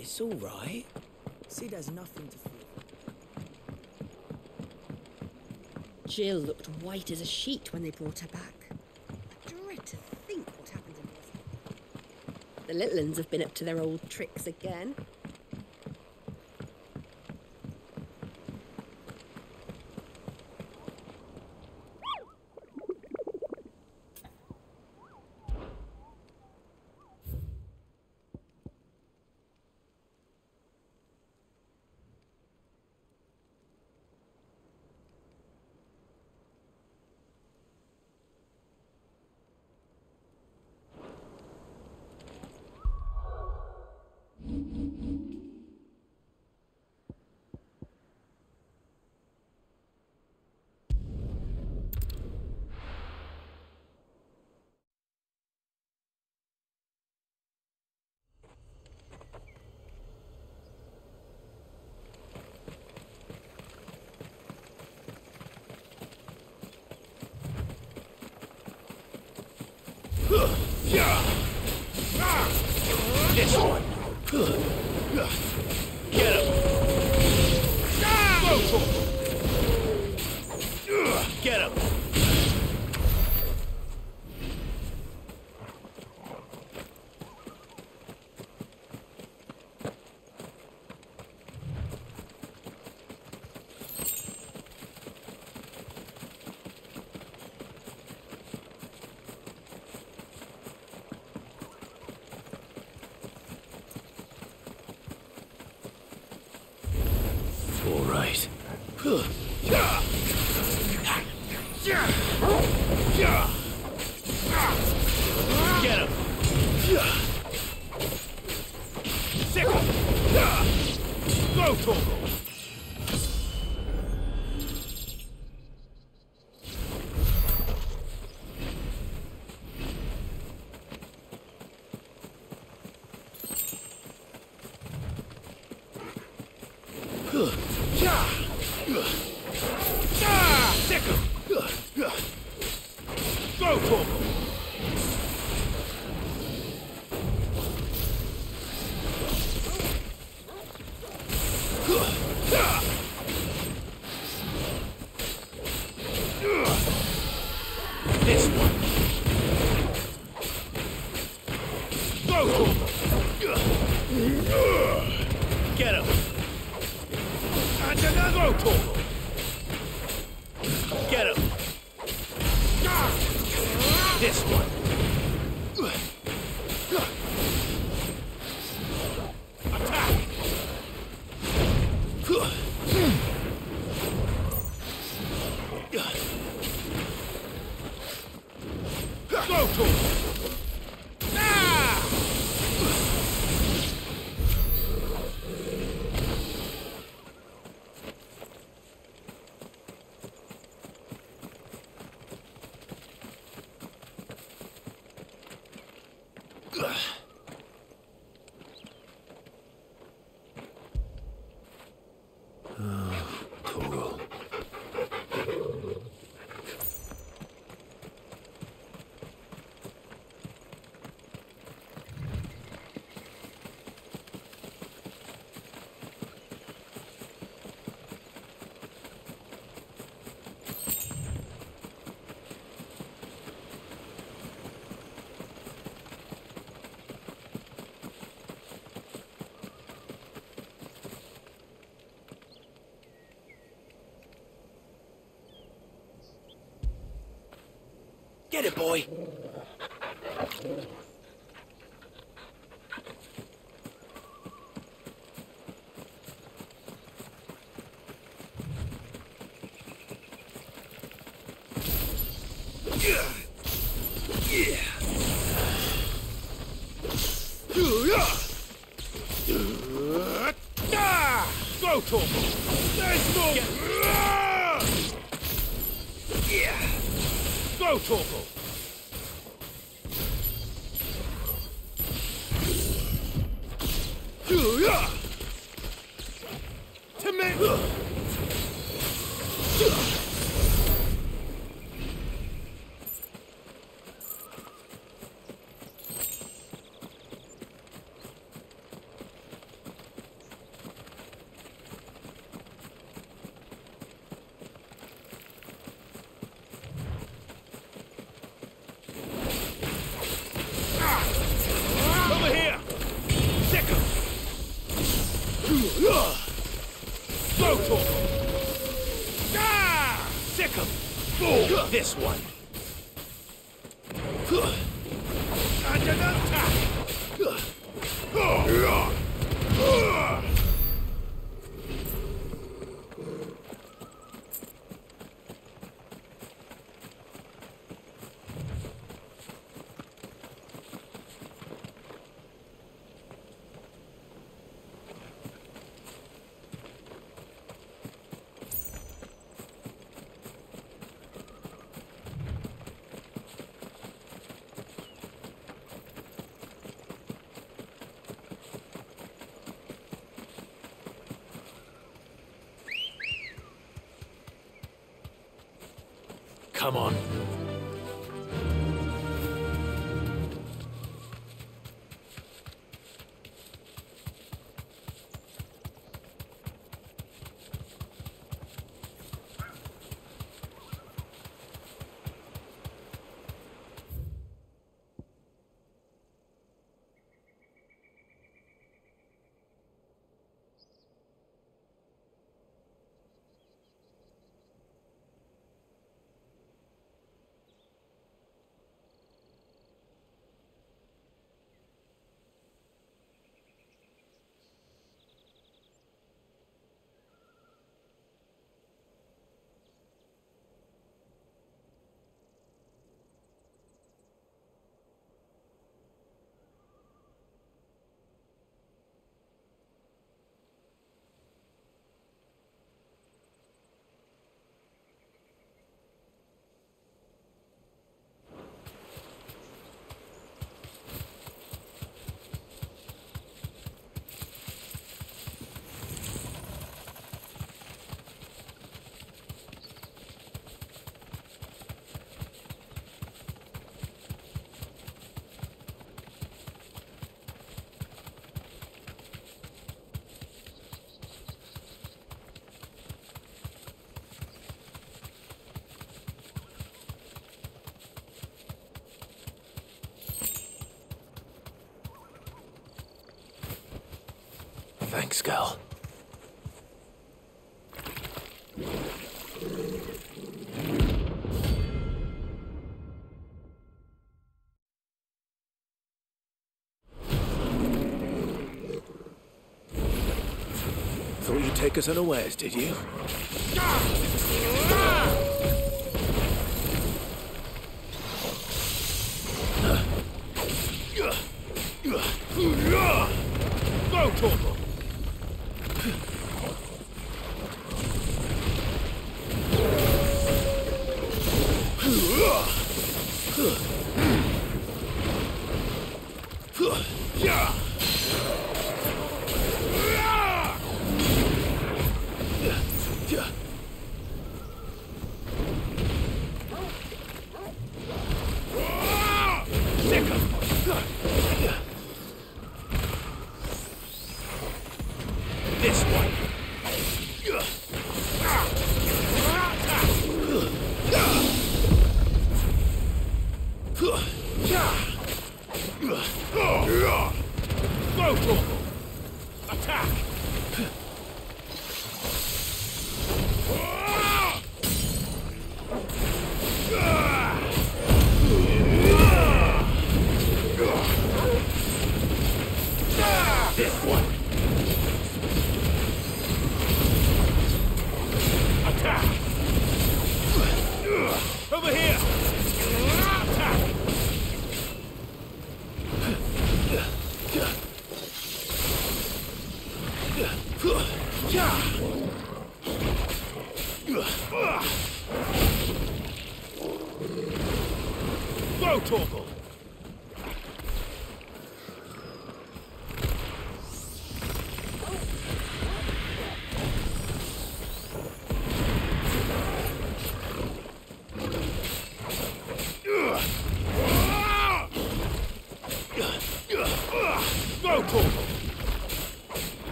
It's all right. Sid has nothing to fear. Jill looked white as a sheet when they brought her back. I dread to think what happened in this. The little uns have been up to their old tricks again. This one. Get him. Get him. All right. Get him. Sick him. Go, Togo. Sick him. Go, Togo. This one. Go, Togo. Get him. Go, Togo. Get him. This one. Attack. Go, Togo. Togo. Get it, boy. Go, Togo. There's more. Go, Togo. To me. Go, Torgal! Ah! Sick 'em! This one! And an attack! Come on. Thanks, girl. Thought you'd take us unawares, did you? Go, Torgal! This one. Go, Torgal! Attack! This one. Attack! Over here! Attack! Go, Torgal! Go, Torgal!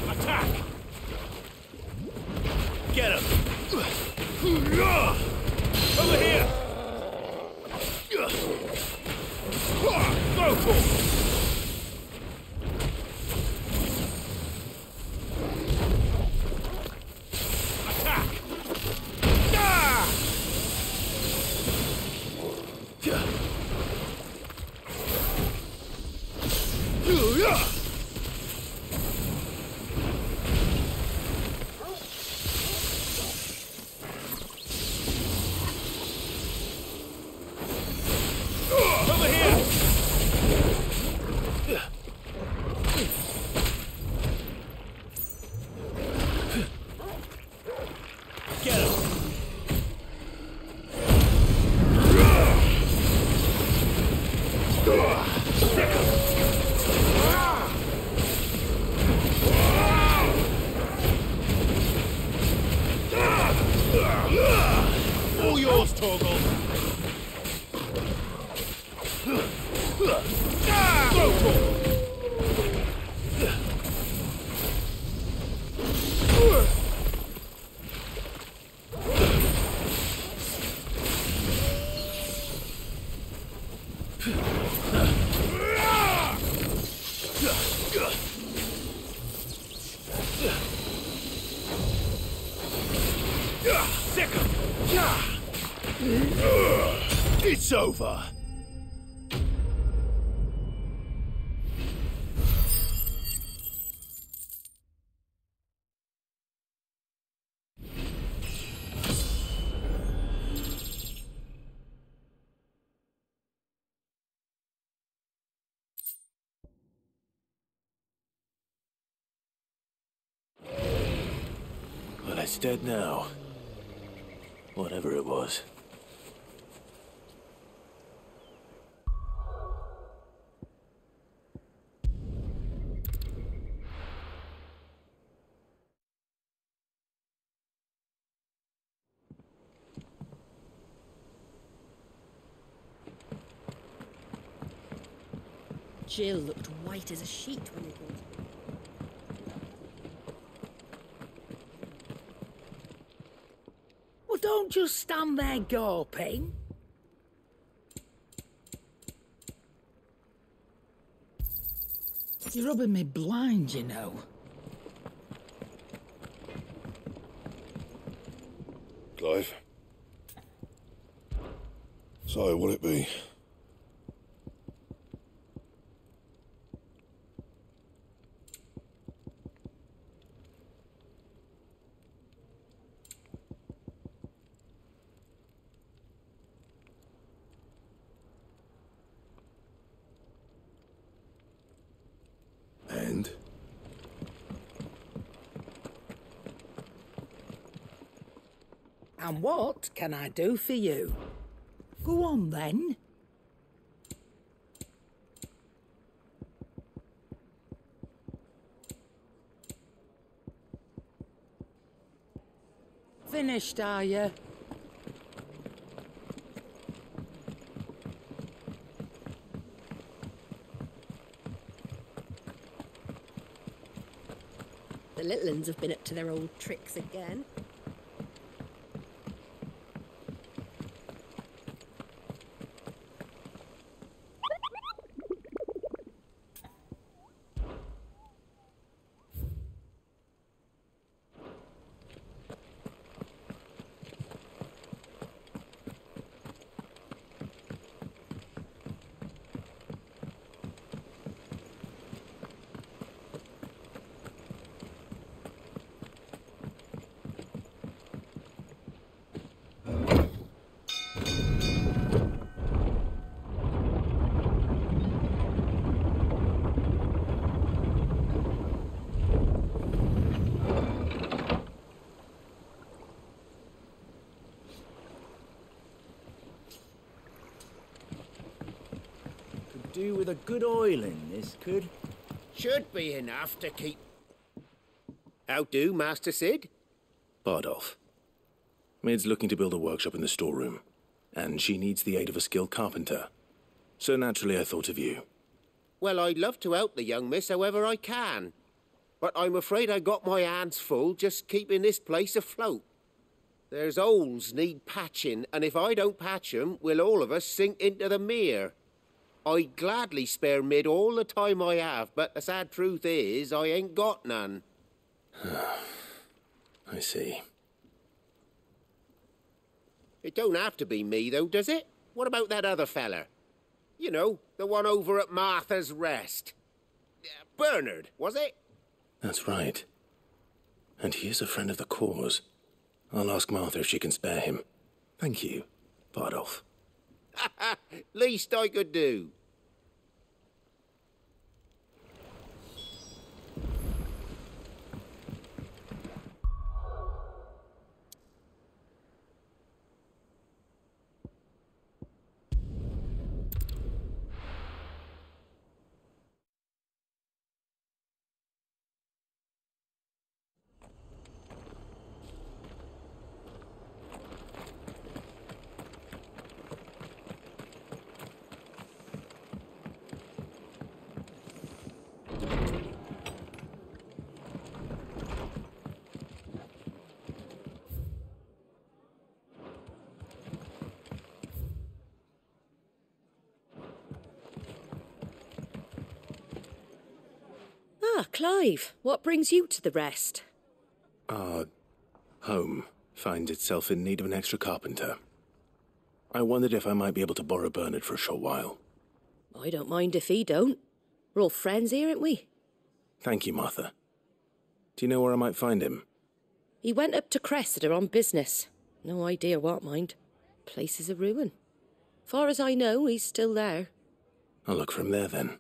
Attack! Get him! Over here! Go for it! Attack! Ah! Over here! Get him! All yours, Torgal! Go for it! Sick 'em! It's over! Well, it's dead now. Whatever it was. Jill looked white as a sheet when they brought her. Well, don't just stand there gawping. You're rubbing me blind, you know. Clive. So, what'll it be? And? And what can I do for you? Go on, then. Finished, are you? The little uns have been up to their old tricks again. Do with a good oiling, this could. Should be enough to keep... How do, Master Sid? Bardolph. Mid's looking to build a workshop in the storeroom, and she needs the aid of a skilled carpenter. So naturally I thought of you. Well, I'd love to help the young miss however I can. But I'm afraid I got my hands full just keeping this place afloat. There's holes need patching, and if I don't patch 'em, we'll all of us sink into the mere. I'd gladly spare Mid all the time I have, but the sad truth is I ain't got none. I see. It don't have to be me, though, does it? What about that other feller? You know, the one over at Martha's Rest. Bernard, was it? That's right. And he is a friend of the cause. I'll ask Martha if she can spare him. Thank you, Bardolph. Least I could do. Ah, Clive, what brings you to the Rest? Our home finds itself in need of an extra carpenter. I wondered if I might be able to borrow Bernard for a short while. I don't mind if he don't. We're all friends here, aren't we? Thank you, Martha. Do you know where I might find him? He went up to Cressida on business. No idea what, mind. Place is a ruin. Far as I know, he's still there. I'll look for him there, then.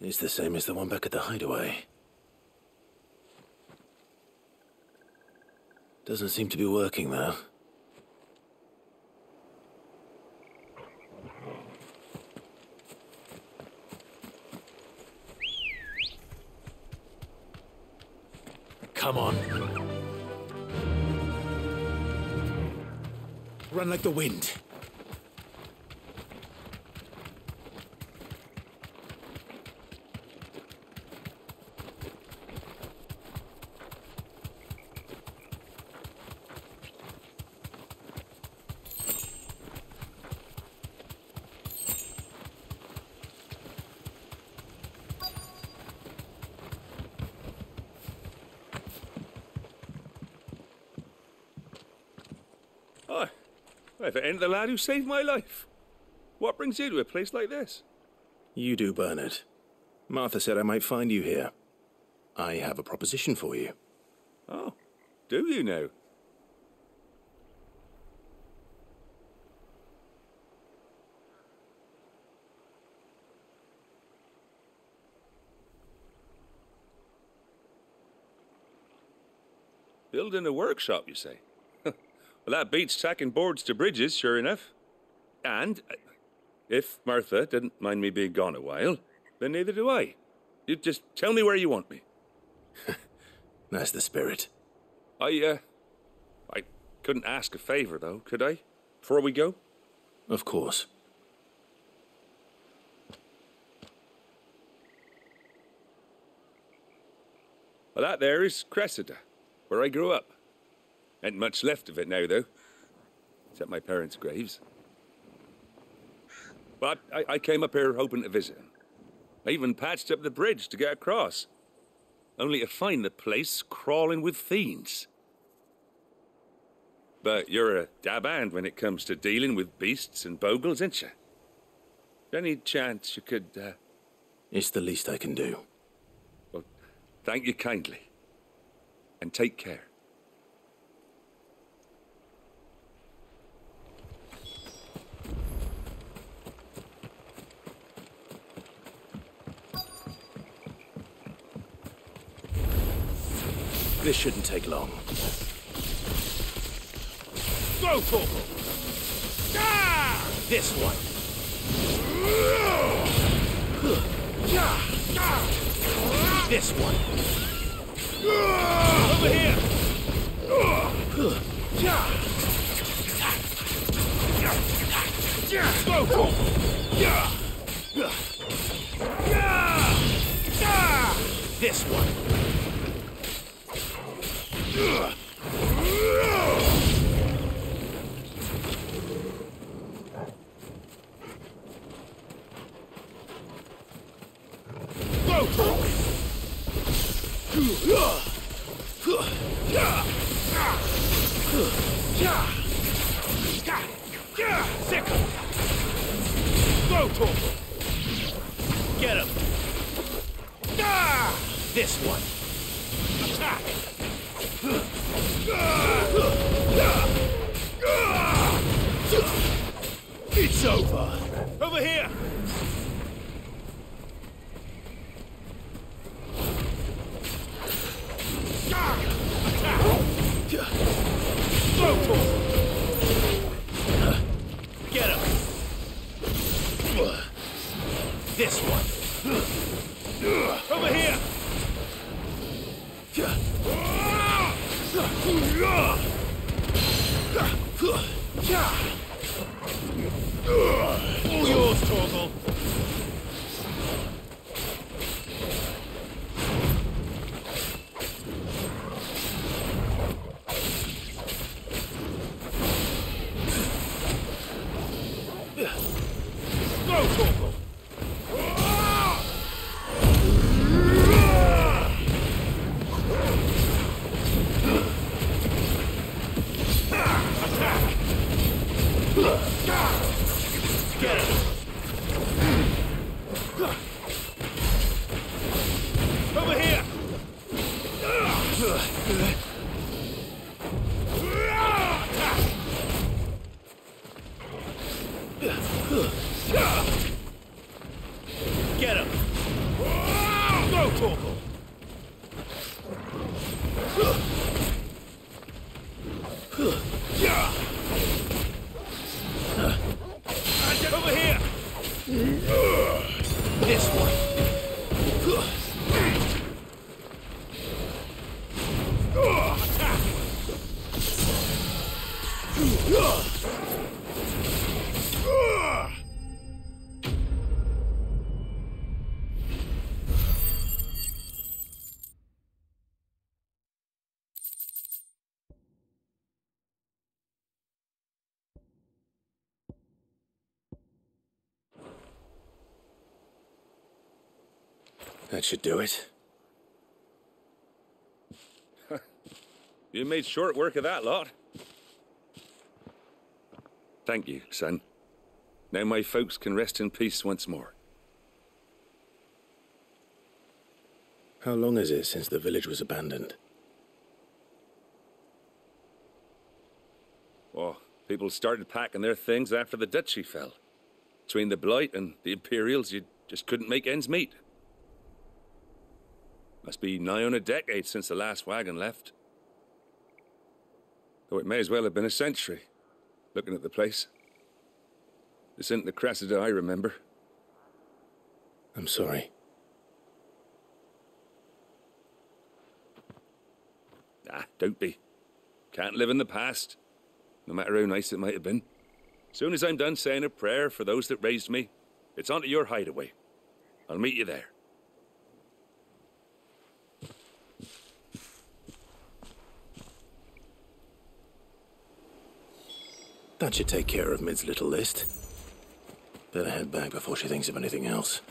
It's the same as the one back at the hideaway. Doesn't seem to be working, though. Come on. Run like the wind. If it ain't the lad who saved my life. What brings you to a place like this? You do, Bernard. Martha said I might find you here. I have a proposition for you. Oh, do you now? Building a workshop, you say? Well, that beats tacking boards to bridges, sure enough. And, if Martha didn't mind me being gone a while, Then neither do I. You just tell me where you want me. That's the spirit. I couldn't ask a favor, though, could I? Before we go? Of course. Well, that there is Cressida, where I grew up. Ain't much left of it now, though. Except my parents' graves. But I came up here hoping to visit him. I even patched up the bridge to get across. Only to find the place crawling with fiends. But you're a dab hand when it comes to dealing with beasts and bogles, ain't you? Any chance you could, It's the least I can do. Well, thank you kindly. And take care. This shouldn't take long. Go, Torkel! Ah! This one. This one. Over here! Go, Torkel! This one. Go, Torkel! Sick! Go, Torkel! Get him. This one. Attack! It's over. Over here! Go, Torkel! Get him. This one. Over here! All yours, Torgal. Go, Torkel! Get him. Over here! Get him. Go, Torkel! Over here! This one. That should do it. You made short work of that lot. Thank you, son. Now my folks can rest in peace once more. How long is it since the village was abandoned? Oh, people started packing their things after the duchy fell. Between the Blight and the Imperials, you just couldn't make ends meet. Must be nigh on a decade since the last wagon left. Though it may as well have been a century, looking at the place. This isn't the Cressida I remember. I'm sorry. Ah, don't be. Can't live in the past, no matter how nice it might have been. Soon as I'm done saying a prayer for those that raised me, it's on to your hideaway. I'll meet you there. That should take care of Mid's little list. Better head back before she thinks of anything else.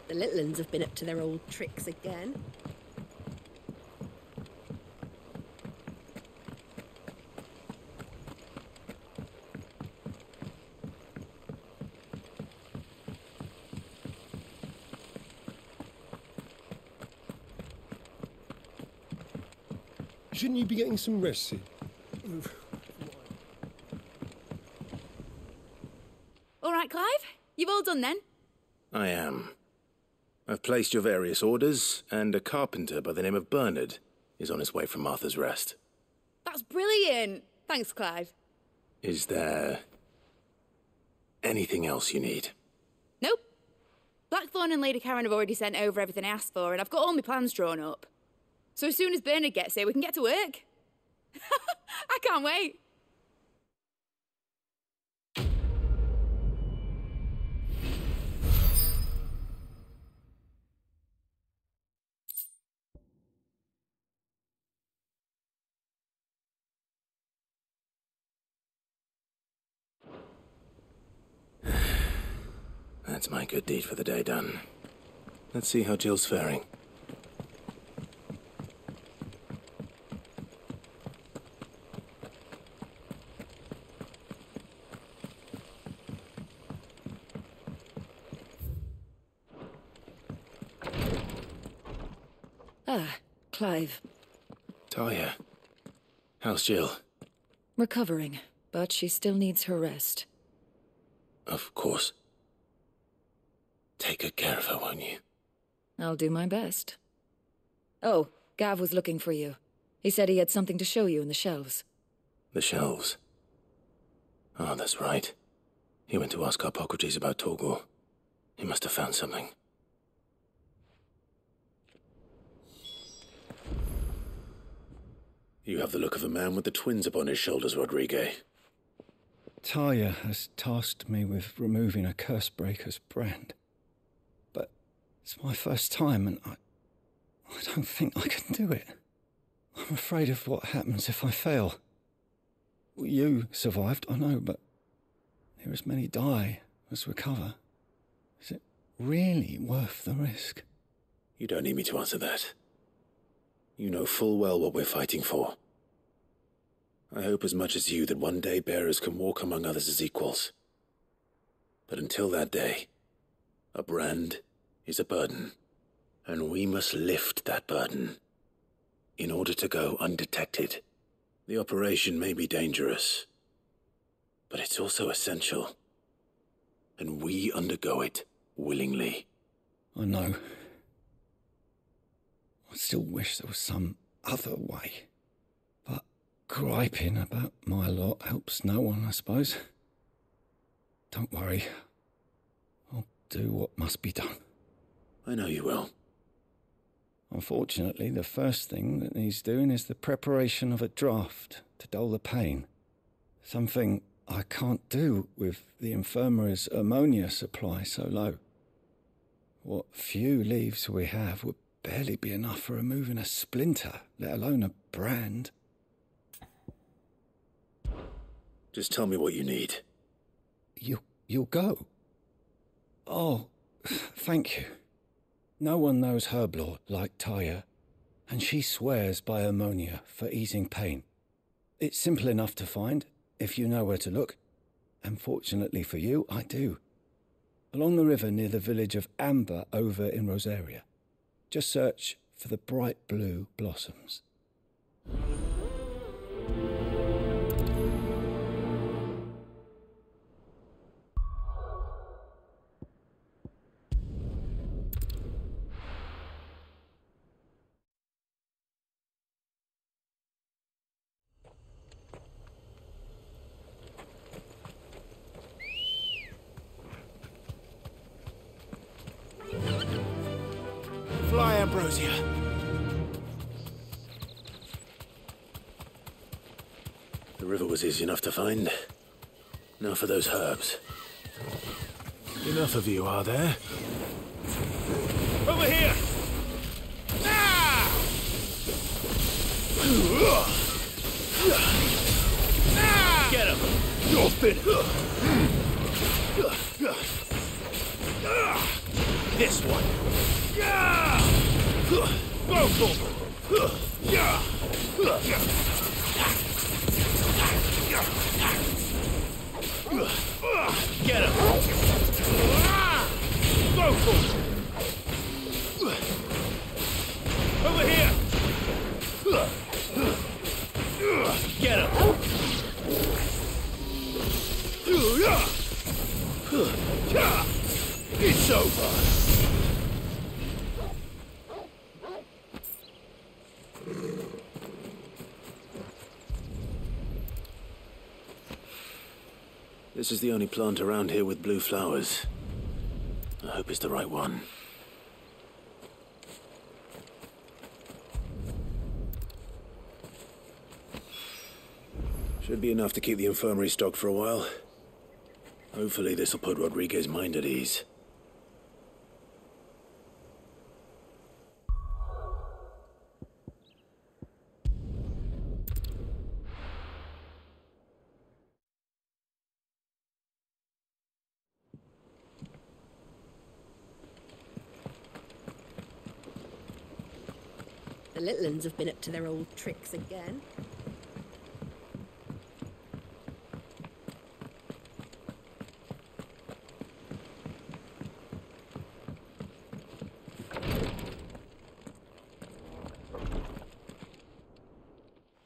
The little uns have been up to their old tricks again. Shouldn't you be getting some rest, Sid? All right, Clive? You've all done then? I am. I've placed your various orders, and a carpenter by the name of Bernard is on his way from Martha's Rest. That's brilliant. Thanks, Clive. Is there anything else you need? Nope. Blackthorn and Lady Karen have already sent over everything I asked for, and I've got all my plans drawn up. So as soon as Bernard gets here, we can get to work. I can't wait. That's my good deed for the day done. Let's see how Jill's faring. Ah, Clive. Talia, how's Jill? Recovering, but she still needs her rest. Of course. Take good care of her, won't you? I'll do my best. Oh, Gav was looking for you. He said he had something to show you in the shelves. The shelves. Ah, that's right. He went to ask Harpocrates about Torgor. He must have found something. You have the look of a man with the twins upon his shoulders, Rodrigue. Talia has tasked me with removing a Cursebreaker's brand. But it's my first time, and I don't think I can do it. I'm afraid of what happens if I fail. You survived, I know, but there as many die as recover. Is it really worth the risk? You don't need me to answer that. You know full well what we're fighting for. I hope as much as you that one day bearers can walk among others as equals. But until that day, a brand is a burden, and we must lift that burden in order to go undetected. The operation may be dangerous, but it's also essential, and we undergo it willingly. I know. I still wish there was some other way. But griping about my lot helps no one, I suppose. Don't worry. I'll do what must be done. I know you will. Unfortunately, the first thing that needs doing is the preparation of a draft to dull the pain. Something I can't do with the infirmary's ammonia supply so low. What few leaves we have would barely be enough for removing a splinter, let alone a brand. Just tell me what you need. You'll go? Oh, thank you. No one knows Herblore like Taya, and she swears by ammonia for easing pain. It's simple enough to find, if you know where to look. And fortunately for you, I do. Along the river near the village of Amber over in Rosaria. Just search for the bright blue blossoms. Fly, Ambrosia. The river was easy enough to find. Now for those herbs. Enough of you, are there? Over here! Ah! Get him! You're finished! This one! Go for Get him! Go for Over here! Get him! It's over! This is the only plant around here with blue flowers. I hope it's the right one. Should be enough to keep the infirmary stocked for a while. Hopefully this'll put Rodriguez's mind at ease. The little ones have been up to their old tricks again.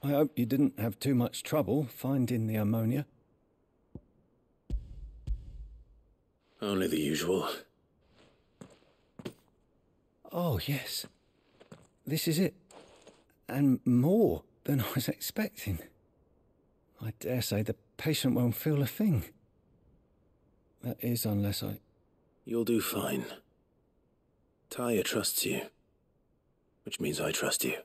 I hope you didn't have too much trouble finding the ammonia. Only the usual. Oh, yes. This is it. And more than I was expecting. I dare say the patient won't feel a thing. That is, unless I... You'll do fine. Taya trusts you, which means I trust you.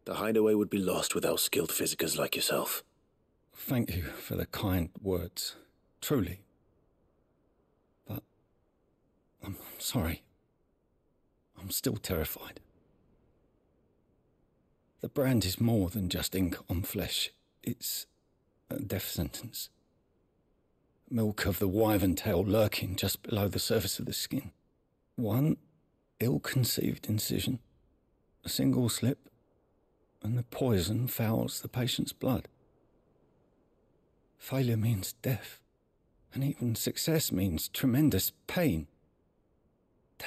The hideaway would be lost without skilled physicers like yourself. Thank you for the kind words. Truly. But I'm sorry. I'm still terrified. The brand is more than just ink on flesh. It's a death sentence. Milk of the wyvern tail lurking just below the surface of the skin. One ill-conceived incision, a single slip, and the poison fouls the patient's blood. Failure means death, and even success means tremendous pain.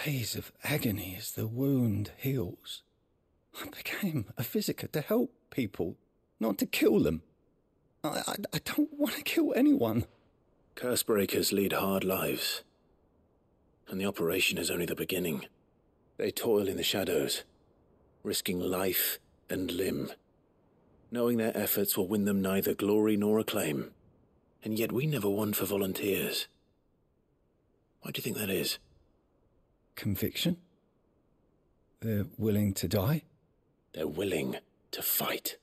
Days of agony as the wound heals. I became a physiker to help people, not to kill them. I don't want to kill anyone. Cursebreakers lead hard lives, and the operation is only the beginning. They toil in the shadows, risking life and limb, knowing their efforts will win them neither glory nor acclaim. And yet we never won for volunteers. Why do you think that is? Conviction? They're willing to die? They're willing to fight.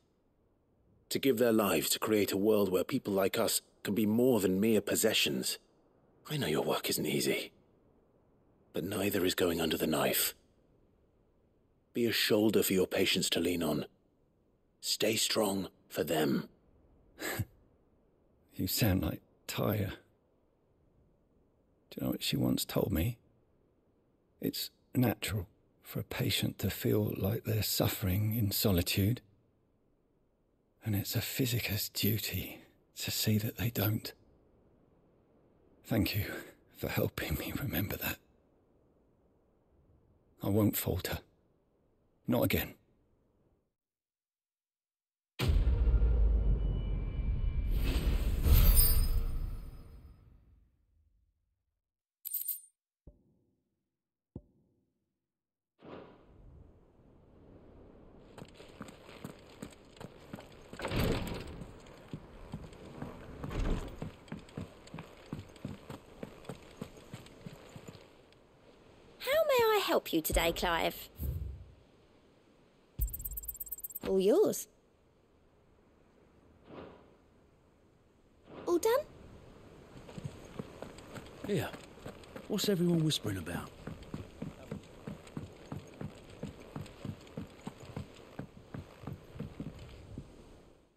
To give their lives to create a world where people like us can be more than mere possessions. I know your work isn't easy, but neither is going under the knife. Be a shoulder for your patients to lean on. Stay strong for them. You sound like Taya. Do you know what she once told me? It's natural for a patient to feel like they're suffering in solitude. And it's a physiker's duty to see that they don't. Thank you for helping me remember that. I won't falter. Not again. Help you today, Clive? All yours. All done? Here, what's everyone whispering about?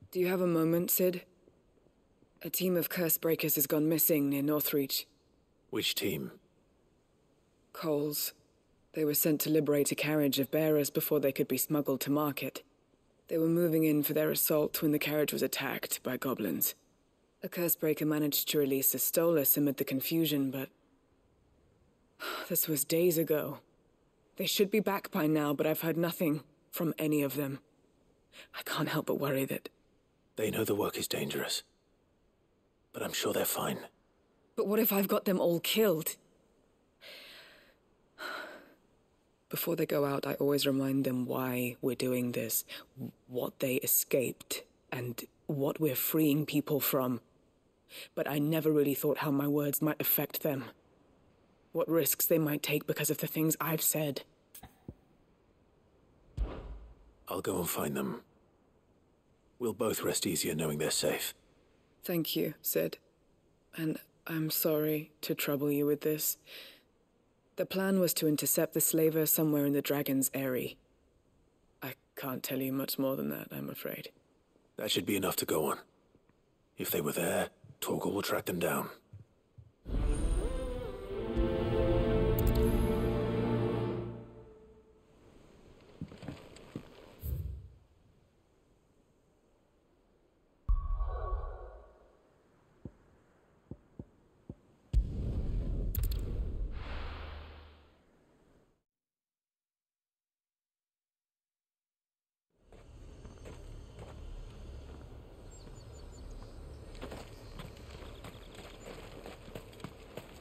Do you have a moment, Sid? A team of Cursebreakers has gone missing near Northreach. Which team? Coles. They were sent to liberate a carriage of bearers before they could be smuggled to market. They were moving in for their assault when the carriage was attacked by goblins. A Cursebreaker managed to release a Stolas amid the confusion, but... this was days ago. They should be back by now, but I've heard nothing from any of them. I can't help but worry that... They know the work is dangerous, but I'm sure they're fine. But what if I've got them all killed? Before they go out, I always remind them why we're doing this, what they escaped, and what we're freeing people from. But I never really thought how my words might affect them. What risks they might take because of the things I've said. I'll go and find them. We'll both rest easier knowing they're safe. Thank you, Sid. And I'm sorry to trouble you with this. The plan was to intercept the slaver somewhere in the Dragon's Eyrie. I can't tell you much more than that, I'm afraid. That should be enough to go on. If they were there, Torgal will track them down.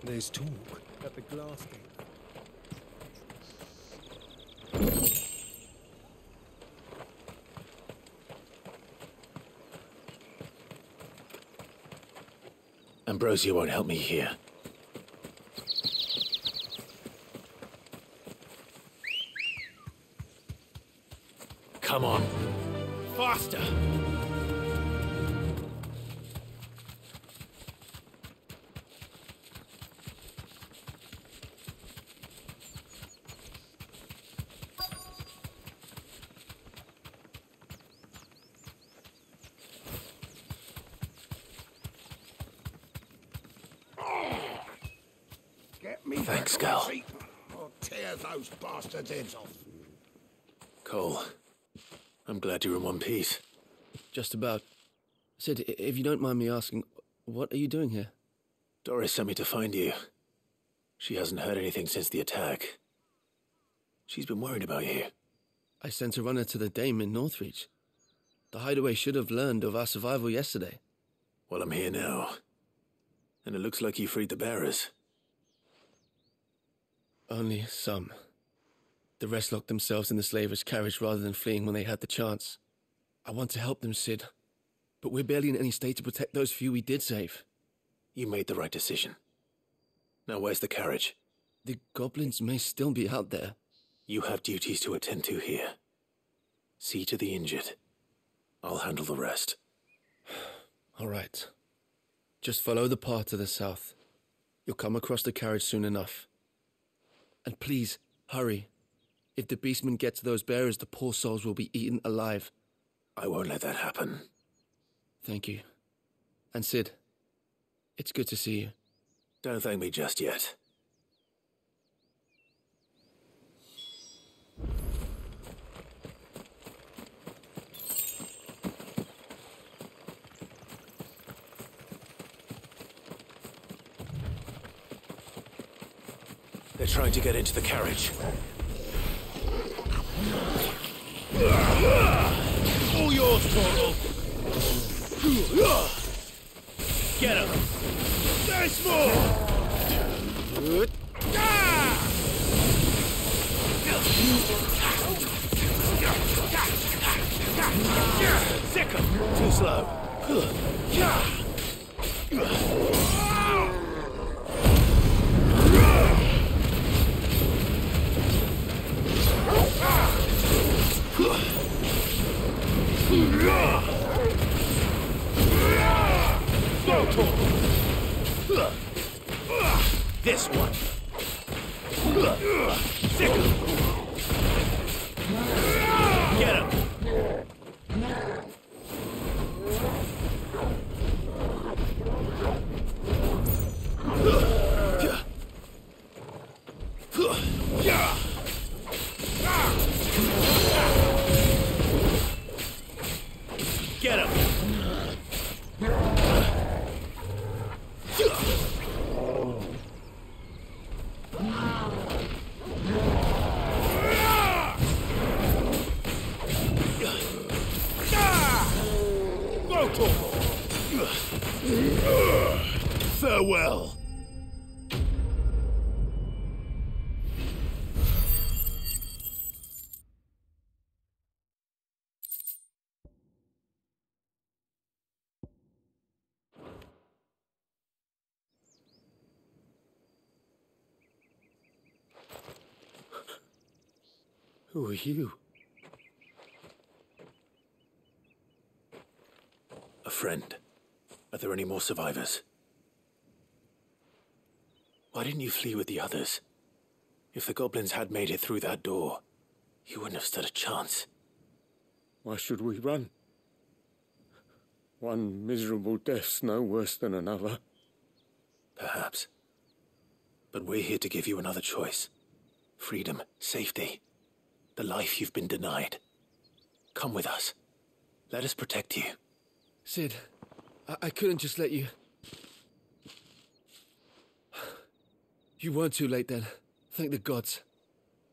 There's talk at the glass gate. Ambrosia won't help me here. Come on. Faster! Thanks, Gal. I'll tear those bastards' heads off. Cole, I'm glad you're in one piece. Just about. Sid, if you don't mind me asking, what are you doing here? Doris sent me to find you. She hasn't heard anything since the attack. She's been worried about you. I sent a runner to the Dame in Northreach. The Hideaway should have learned of our survival yesterday. Well, I'm here now. And it looks like you freed the bearers. Only some. The rest locked themselves in the slavers' carriage rather than fleeing when they had the chance. I want to help them, Sid. But we're barely in any state to protect those few we did save. You made the right decision. Now where's the carriage? The goblins may still be out there. You have duties to attend to here. See to the injured. I'll handle the rest. All right. Just follow the path to the south. You'll come across the carriage soon enough. And please, hurry. If the beastmen get to those bearers, the poor souls will be eaten alive. I won't let that happen. Thank you. And Sid, it's good to see you. Don't thank me just yet. They're trying to get into the carriage. All yours, Toro. Get him. There's more. Sick 'em. Too slow. This one. Sick 'em. Get him. Get him. Farewell. Who are you? A friend. Are there any more survivors? Why didn't you flee with the others? If the goblins had made it through that door, you wouldn't have stood a chance. Why should we run? One miserable death's no worse than another. Perhaps. But we're here to give you another choice. Freedom, safety, the life you've been denied. Come with us. Let us protect you. Sid, I couldn't just let you... You weren't too late then. Thank the gods.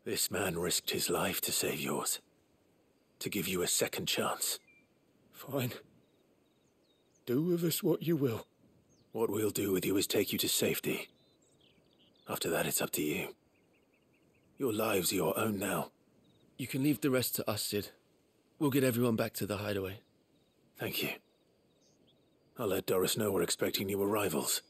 This man risked his life to save yours. To give you a second chance. Fine. Do with us what you will. What we'll do with you is take you to safety. After that, it's up to you. Your lives are your own now. You can leave the rest to us, Sid. We'll get everyone back to the hideaway. Thank you. I'll let Doris know we're expecting new arrivals.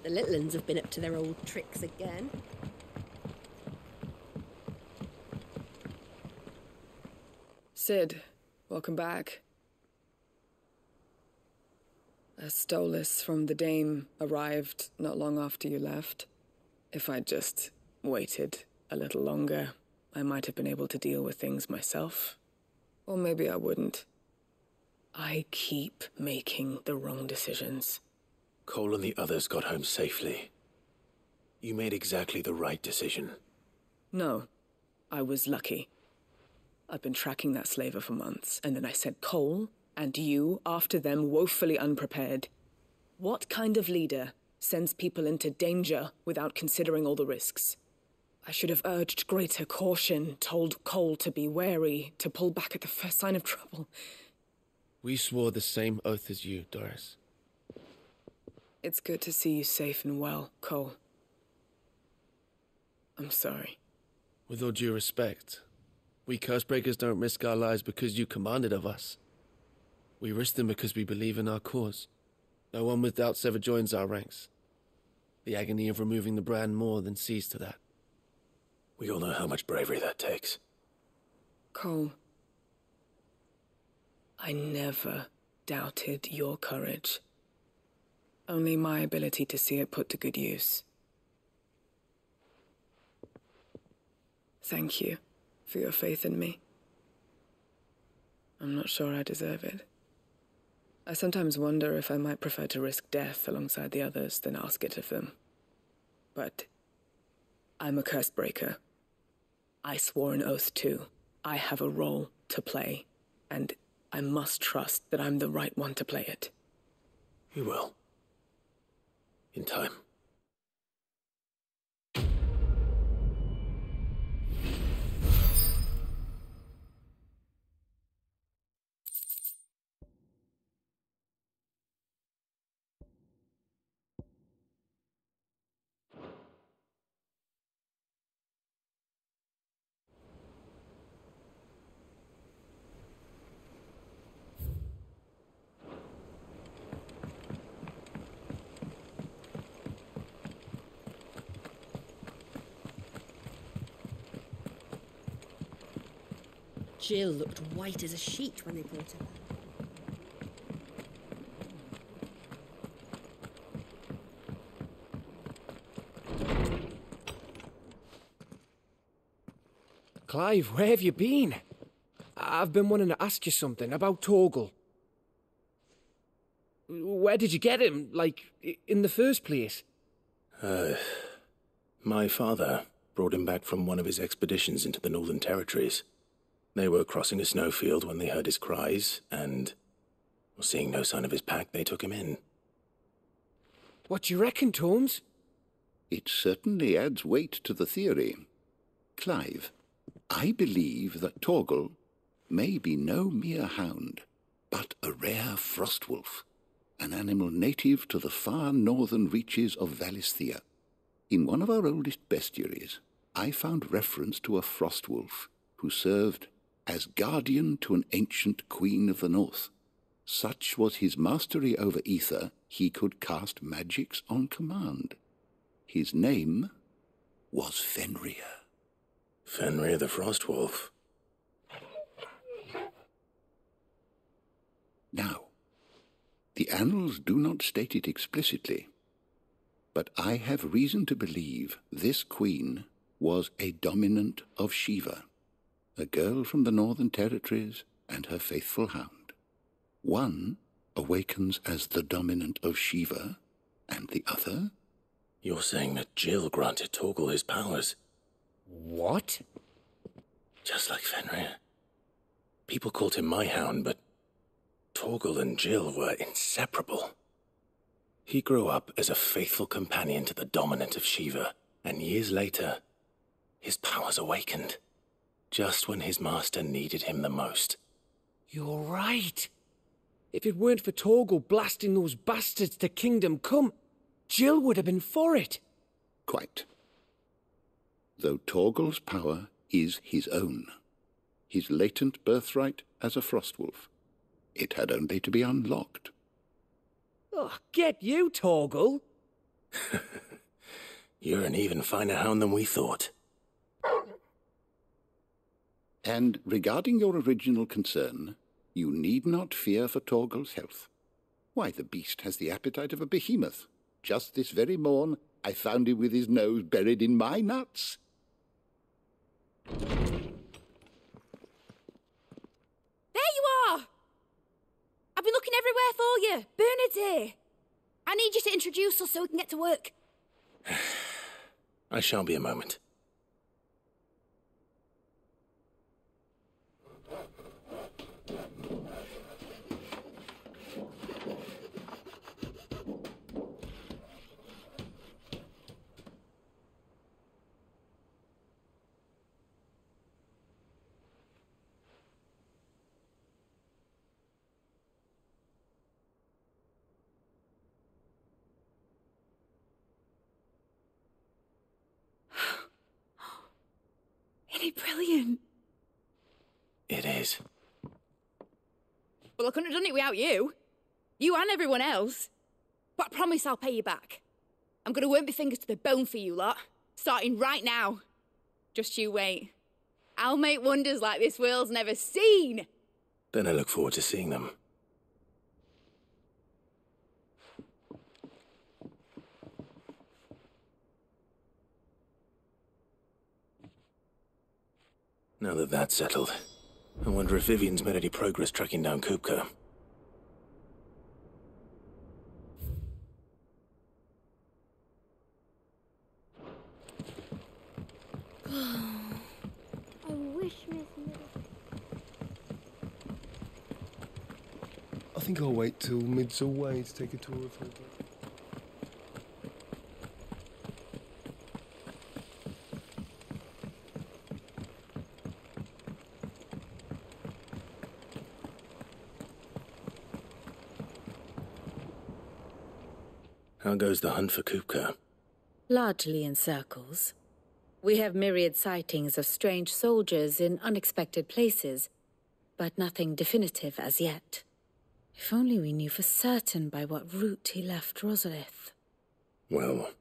The little uns have been up to their old tricks again. Sid, welcome back. A Stolas from the Dame arrived not long after you left. If I'd just waited a little longer, I might have been able to deal with things myself. Or maybe I wouldn't. I keep making the wrong decisions. Cole and the others got home safely. You made exactly the right decision. No, I was lucky. I've been tracking that slaver for months, and then I sent Cole and you after them woefully unprepared. What kind of leader sends people into danger without considering all the risks? I should have urged greater caution, told Cole to be wary, to pull back at the first sign of trouble. We swore the same oath as you, Doris. It's good to see you safe and well, Cole. I'm sorry. With all due respect, we Cursebreakers don't risk our lives because you commanded of us. We risk them because we believe in our cause. No one with doubts ever joins our ranks. The agony of removing the brand more than sees to that. We all know how much bravery that takes. Cole, I never doubted your courage. Only my ability to see it put to good use. Thank you for your faith in me. I'm not sure I deserve it. I sometimes wonder if I might prefer to risk death alongside the others than ask it of them. But I'm a Cursebreaker. I swore an oath too. I have a role to play, and I must trust that I'm the right one to play it. You will. In time. Jill looked white as a sheet when they brought her back. Clive, where have you been? I've been wanting to ask you something about Torgal. Where did you get him, like, in the first place? My father brought him back from one of his expeditions into the Northern Territories. They were crossing a snowfield when they heard his cries, and, seeing no sign of his pack, they took him in. What do you reckon, Tomes? It certainly adds weight to the theory. Clive, I believe that Torgal may be no mere hound, but a rare frostwolf, an animal native to the far northern reaches of Valisthea. In one of our oldest bestiaries, I found reference to a frostwolf who served as guardian to an ancient queen of the north. Such was his mastery over ether, he could cast magics on command. His name was Fenrir. Fenrir the Frostwolf. Now, the annals do not state it explicitly, but I have reason to believe this queen was a dominant of Shiva, a girl from the Northern Territories and her faithful hound. One awakens as the dominant of Shiva, and the other? You're saying that Jill granted Torgal his powers? What? Just like Fenrir. People called him my hound, but Torgal and Jill were inseparable. He grew up as a faithful companion to the dominant of Shiva, and years later, his powers awakened. Just when his master needed him the most. You're right. If it weren't for Torgal blasting those bastards to Kingdom Come, Jill would have been for it. Quite. Though Torgal's power is his own, his latent birthright as a frostwolf, it had only to be unlocked. Oh, get you, Torgal! You're an even finer hound than we thought. And regarding your original concern, you need not fear for Torgal's health. Why, the beast has the appetite of a behemoth. Just this very morn, I found him with his nose buried in my nuts. There you are! I've been looking everywhere for you. Bernard's here. I need you to introduce us so we can get to work. I shan't be a moment. Isn't it brilliant? It is. Well, I couldn't have done it without you. You and everyone else. But I promise I'll pay you back. I'm going to work my fingers to the bone for you lot. Starting right now. Just you wait. I'll make wonders like this world's never seen. Then I look forward to seeing them. Now that that's settled, I wonder if Vivian's made any progress tracking down Kupka. I wish Miss I think I'll wait till Mid's away to take a tour of her. How goes the hunt for Kupka? Largely in circles. We have myriad sightings of strange soldiers in unexpected places, but nothing definitive as yet. If only we knew for certain by what route he left Rosalith. Well,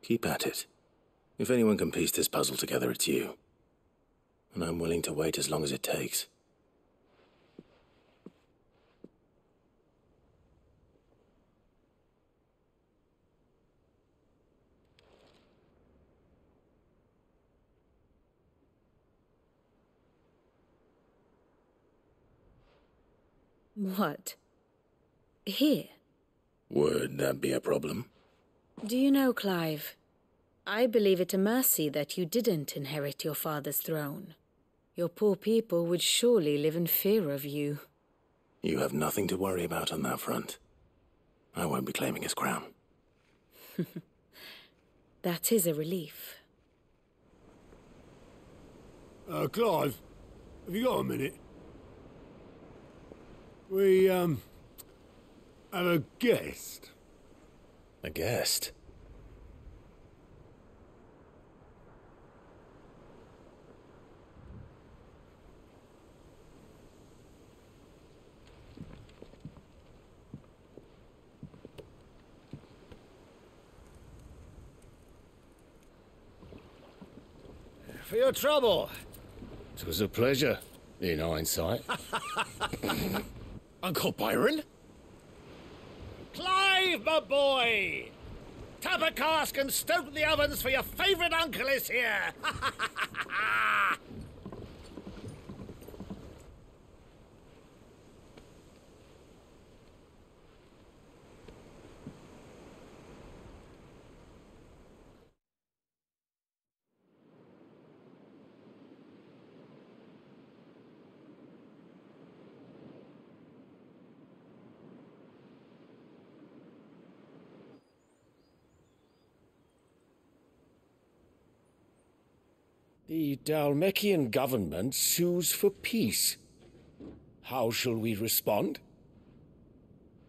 keep at it. If anyone can piece this puzzle together, it's you. And I'm willing to wait as long as it takes. What? Here? Would that be a problem? Do you know, Clive, I believe it a mercy that you didn't inherit your father's throne. Your poor people would surely live in fear of you. You have nothing to worry about on that front. I won't be claiming his crown. That is a relief. Clive, have you got a minute? We, have a guest. A guest? For your trouble. It was a pleasure, in hindsight. Uncle Byron? Clive, my boy! Tap a cask and stoke the ovens, for your favourite uncle is here! The Dalmekian government sues for peace. How shall we respond?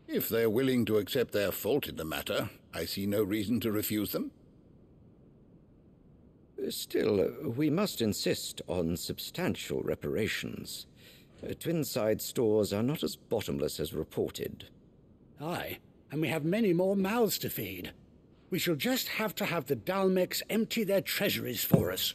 If they're willing to accept their fault in the matter, I see no reason to refuse them. Still, we must insist on substantial reparations. Twinside stores are not as bottomless as reported. Aye, and we have many more mouths to feed. We shall just have to have the Dalmeks empty their treasuries for us.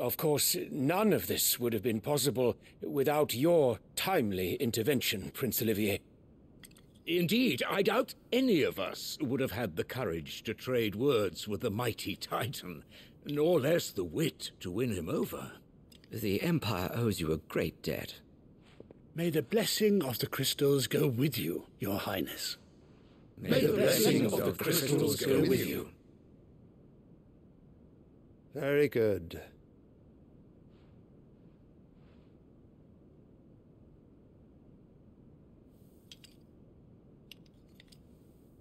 Of course, none of this would have been possible without your timely intervention, Prince Olivier. Indeed, I doubt any of us would have had the courage to trade words with the mighty Titan, nor less the wit to win him over. The Empire owes you a great debt. May the blessing of the crystals go with you, Your Highness. May the blessing of the crystals go with you. Very good.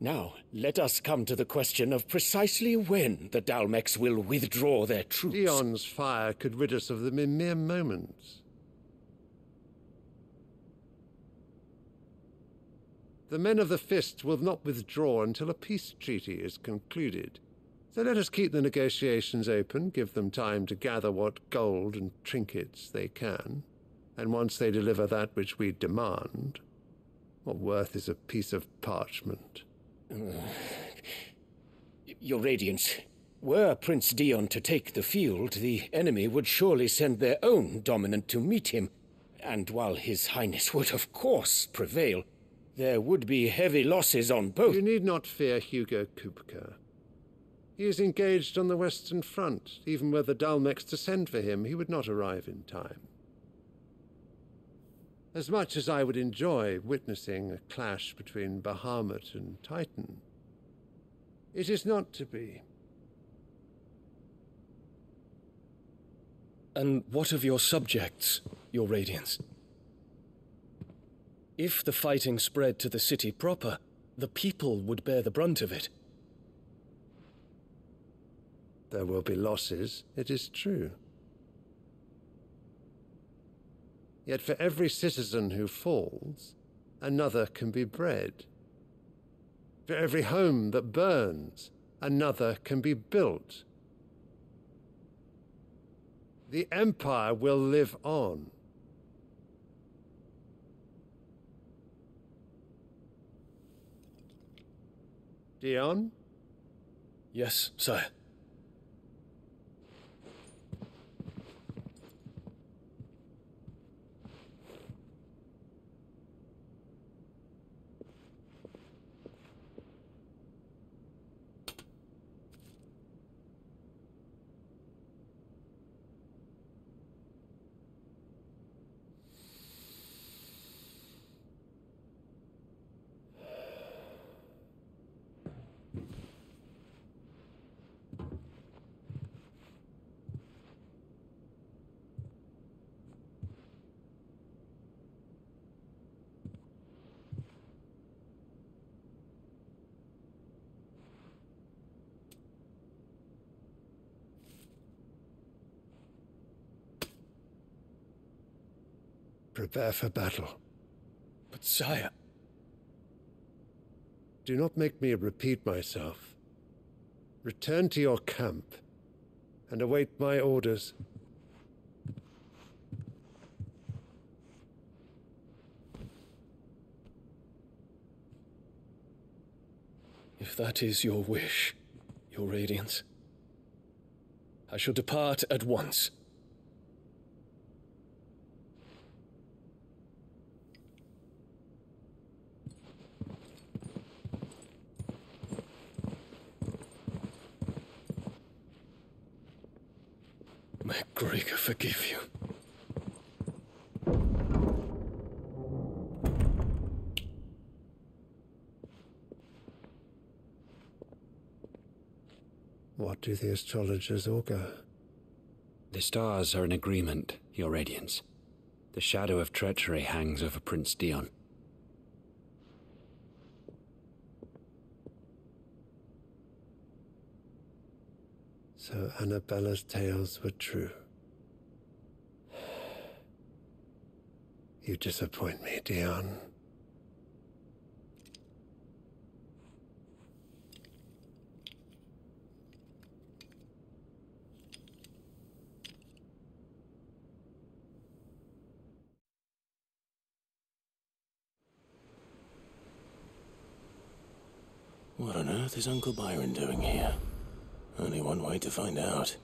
Now, let us come to the question of precisely when the Dalmex will withdraw their troops. Dion's fire could rid us of them in mere moments. The men of the Fist will not withdraw until a peace treaty is concluded. So let us keep the negotiations open, give them time to gather what gold and trinkets they can, and once they deliver that which we demand, what worth is a piece of parchment? Your Radiance, were Prince Dion to take the field, the enemy would surely send their own dominant to meet him, and while His Highness would of course prevail, there would be heavy losses on both. You need not fear Hugo Kupka. He is engaged on the Western Front. Even were the Dalmex to send for him, he would not arrive in time. As much as I would enjoy witnessing a clash between Bahamut and Titan, it is not to be. And what of your subjects, Your Radiance? If the fighting spread to the city proper, the people would bear the brunt of it. There will be losses, it is true. Yet for every citizen who falls, another can be bred. For every home that burns, another can be built. The Empire will live on. Dion? Yes, sire. Prepare for battle. But sire... Do not make me repeat myself. Return to your camp and await my orders. If that is your wish, Your Radiance, I shall depart at once. May Gregor forgive you. What do the astrologers augur? The stars are in agreement, Your Radiance. The shadow of treachery hangs over Prince Dion. So Annabella's tales were true. You disappoint me, Dion. What on earth is Uncle Byron doing here? Only one way to find out.